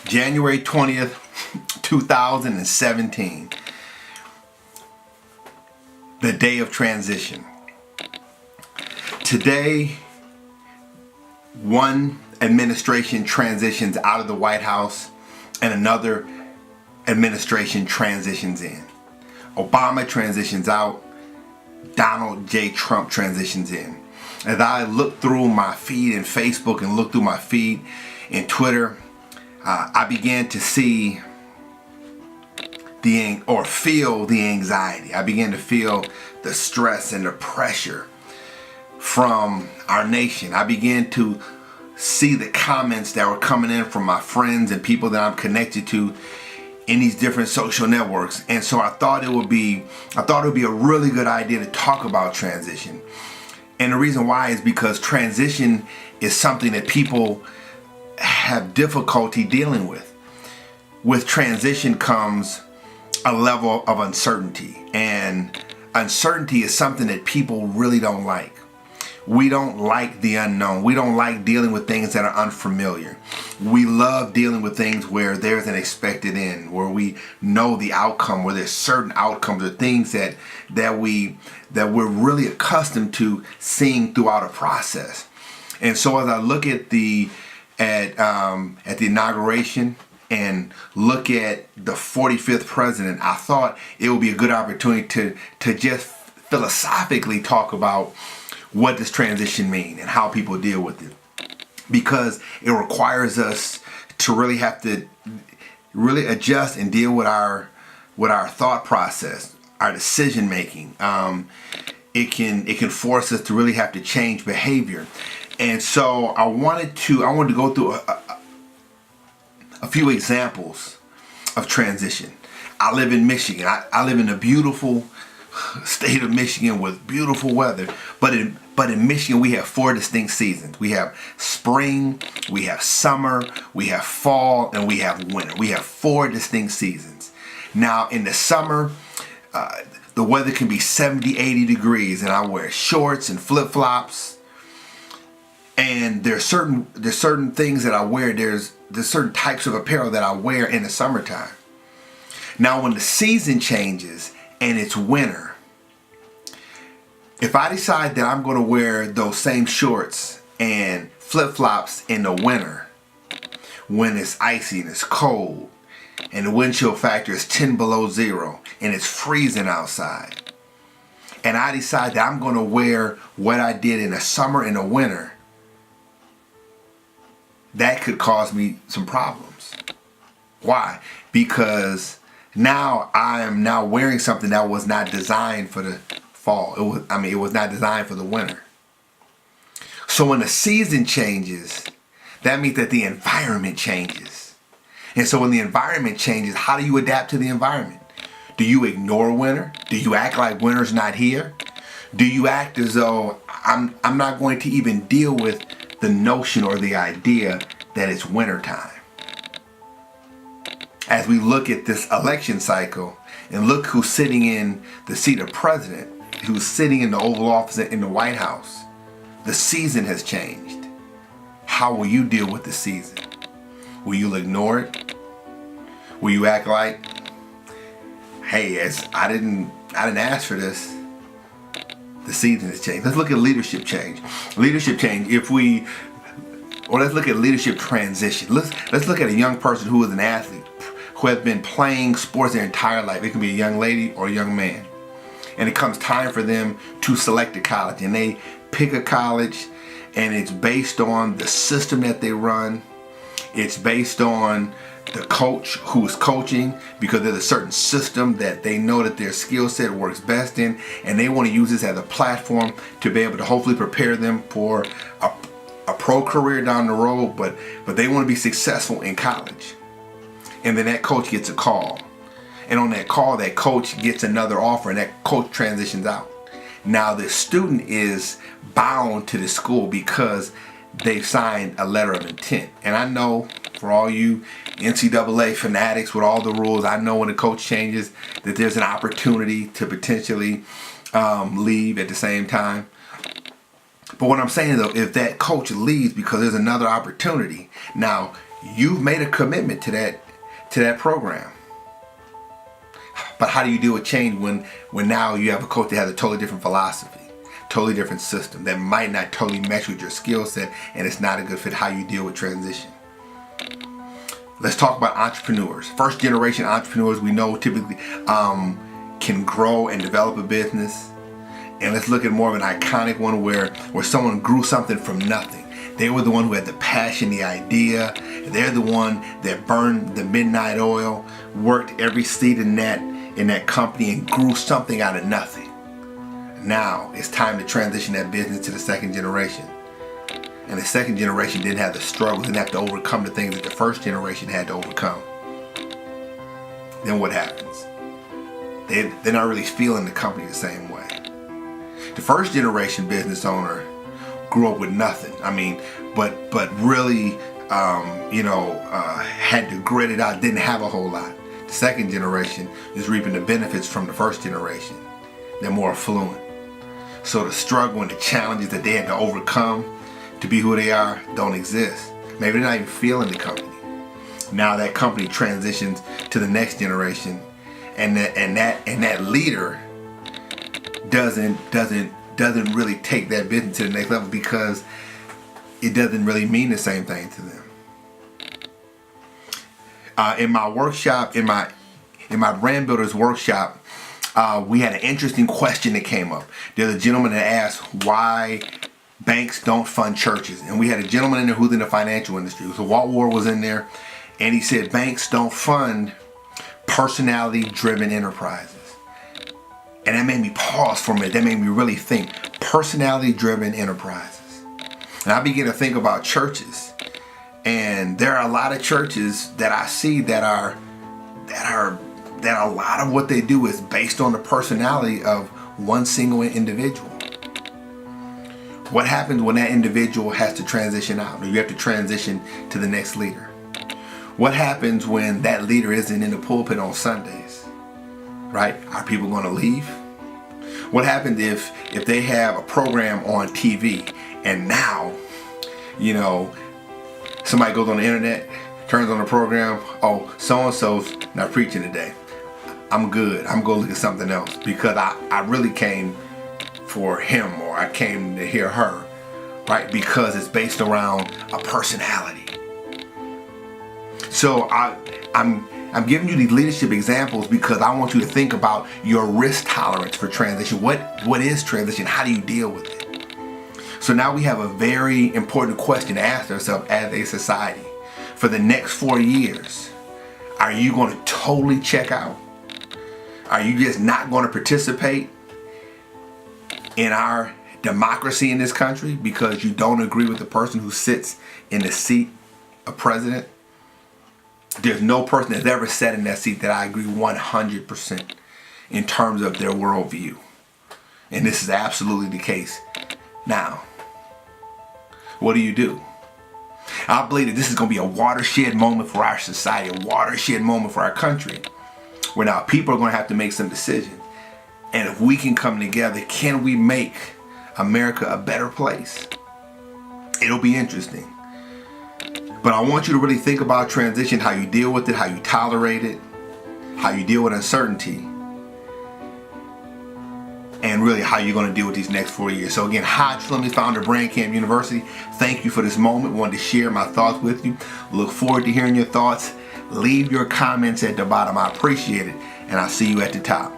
January 20th, 2017. The day of transition. Today, one administration transitions out of the White House and another administration transitions in. Obama transitions out, Donald J. Trump transitions in. As I look through my feed in Facebook and look through my feed in Twitter, I began to see feel the anxiety. I began to feel the stress and the pressure from our nation. I began to see the comments that were coming in from my friends and people that I'm connected to in these different social networks. And so I thought it would be a really good idea to talk about transition. And the reason why is because transition is something that people have difficulty dealing with. With transition comes a level of uncertainty, and uncertainty is something that people really don't like. We don't like the unknown. We don't like dealing with things that are unfamiliar. We love dealing with things where there's an expected end, where we know the outcome, where there's certain outcomes or things that we're really accustomed to seeing throughout a process. And so as I look at the inauguration and look at the 45th president, I thought it would be a good opportunity to just philosophically talk about what does transition mean and how people deal with it, because it requires us to really have to adjust and deal with our thought process, our decision making. It can force us to really have to change behavior. And so I wanted to go through a few examples of transition. I live in Michigan. I live in a beautiful state of Michigan with beautiful weather. But in Michigan, we have 4 distinct seasons. We have spring, we have summer, we have fall, and we have winter. We have 4 distinct seasons. Now, in the summer, the weather can be 70, 80 degrees, and I wear shorts and flip-flops. And there's certain things that I wear. There's certain types of apparel that I wear in the summertime. Now, when the season changes and it's winter, if I decide that I'm going to wear those same shorts and flip-flops in the winter, when it's icy and it's cold, and the wind chill factor is 10 below zero, and it's freezing outside, and I decide that I'm going to wear what I did in the summer and the winter, that could cause me some problems. Why? Because now I am now wearing something that was not designed for the fall. It was not designed for the winter. So when the season changes, that means that the environment changes. And so when the environment changes, how do you adapt to the environment? Do you ignore winter? Do you act like winter's not here? Do you act as though I'm not going to even deal with the notion or the idea that it's wintertime? As we look at this election cycle and look who's sitting in the seat of president, who's sitting in the Oval Office in the White House, the season has changed. How will you deal with the season? Will you ignore it? Will you act like, hey, I didn't ask for this? The season has changed. Let's look at leadership change. Leadership change. Let's look at leadership transition. Let's look at a young person who is an athlete, who has been playing sports their entire life. It can be a young lady or a young man. And it comes time for them to select a college. And they pick a college, and it's based on the system that they run. It's based on the coach who is coaching, because there's a certain system that they know that their skill set works best in, and they want to use this as a platform to be able to hopefully prepare them for a pro career down the road, but they want to be successful in college. And then that coach gets a call. And on that call, that coach gets another offer, and that coach transitions out. Now the student is bound to the school because they've signed a letter of intent. And I know for all you NCAA fanatics with all the rules, I know when a coach changes that there's an opportunity to potentially leave at the same time. But what I'm saying though, if that coach leaves because there's another opportunity, now You've made a commitment to that program. But how do you deal with change when now you have a coach that has a totally different philosophy, totally different system that might not totally mesh with your skill set, and it's not a good fit? How you deal with transition. Let's talk about entrepreneurs. First generation entrepreneurs we know typically can grow and develop a business. And let's look at more of an iconic one where someone grew something from nothing. They were the one who had the passion, the idea. They're the one that burned the midnight oil, worked every seat in that company, and grew something out of nothing. Now it's time to transition that business to the second generation. And the second generation didn't have the struggles, didn't have to overcome the things that the first generation had to overcome. Then what happens? They're not really feeling the company the same way. The first generation business owner grew up with nothing. I mean, but really, had to grit it out, didn't have a whole lot. The second generation is reaping the benefits from the first generation. They're more affluent. So the struggle and the challenges that they had to overcome to be who they are don't exist. Maybe they're not even feeling the company. Now that company transitions to the next generation, and that leader doesn't really take that business to the next level because it doesn't really mean the same thing to them. In my workshop, in my brand builders workshop, we had an interesting question that came up. There's a gentleman that asked why banks don't fund churches, and we had a gentleman in there who's in the financial industry. So Walt Ward was in there, and he said banks don't fund personality-driven enterprises. And that made me pause for a minute. That made me really think. Personality-driven enterprises. And I began to think about churches. And there are a lot of churches that I see that a lot of what they do is based on the personality of one single individual. What happens when that individual has to transition out, or you have to transition to the next leader? What happens when that leader isn't in the pulpit on Sundays? Right? Are people going to leave? What happens if they have a program on TV and now, somebody goes on the internet, turns on the program, oh, so-and-so's not preaching today. I'm good. I'm going to look at something else because I really came for him, or I came to hear her, right? Because it's based around a personality. So I'm giving you these leadership examples because I want you to think about your risk tolerance for transition. What is transition? How do you deal with it? So now we have a very important question to ask ourselves as a society. For the next 4 years, are you going to totally check out? Are you just not going to participate in our democracy in this country because you don't agree with the person who sits in the seat of president? There's no person that's ever sat in that seat that I agree 100% in terms of their worldview. And this is absolutely the case. Now, what do? I believe that this is going to be a watershed moment for our society, a watershed moment for our country, where now people are going to have to make some decisions. And if we can come together, can we make America a better place? It'll be interesting. But I want you to really think about transition, how you deal with it, how you tolerate it, how you deal with uncertainty, and really how you're going to deal with these next 4 years. So again, Hodge Fleming, founder of Brand Camp University. Thank you for this moment. Wanted to share my thoughts with you. Look forward to hearing your thoughts. Leave your comments at the bottom. I appreciate it. And I'll see you at the top.